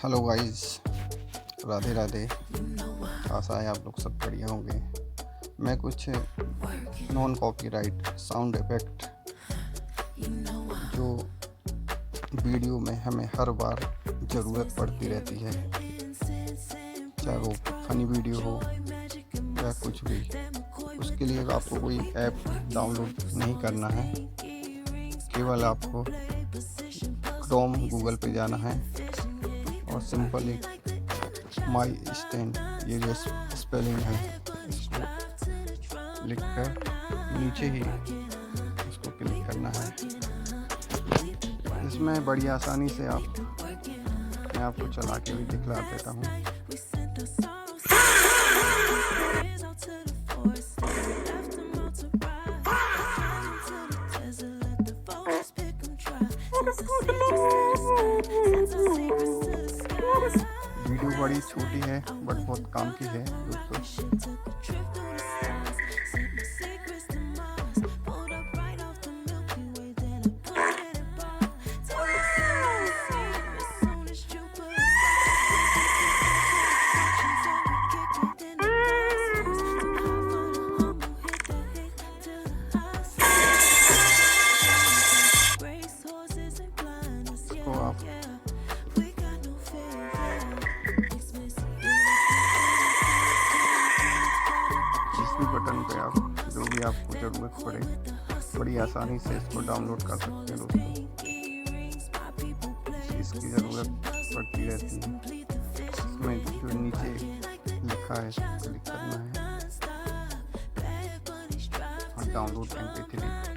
Hello guys, Radhe Radhe. आशा है आप लोग सब बढ़िया होंगे। मैं कुछ नॉन कॉपीराइट साउंड इफ़ेक्ट जो वीडियो में हमें हर बार ज़रूरत पड़ती रहती है, चाहे वो फनी वीडियो हो या कुछ भी, उसके लिए आपको कोई ऐप डाउनलोड नहीं करना है। केवल आपको क्रोम गूगल पे जाना है और सिंपल एक माई स्टैंड, ये जो स्पेलिंग है इसको लिख कर नीचे ही इसको क्लिक करना है। इसमें बड़ी आसानी से मैं आपको चला के भी दिखला देता हूँ। वीडियो बड़ी छोटी है बट बहुत काम की है दोस्तों। इसको आप जिस भी बटन पे आप जो भी आपको ज़रूरत पड़े बड़ी आसानी से इसको डाउनलोड कर सकते हैं दोस्तों। इसकी ज़रूरत पड़ती रहती है। इसमें जो नीचे लिखा है क्लिक करना है और डाउनलोड MP3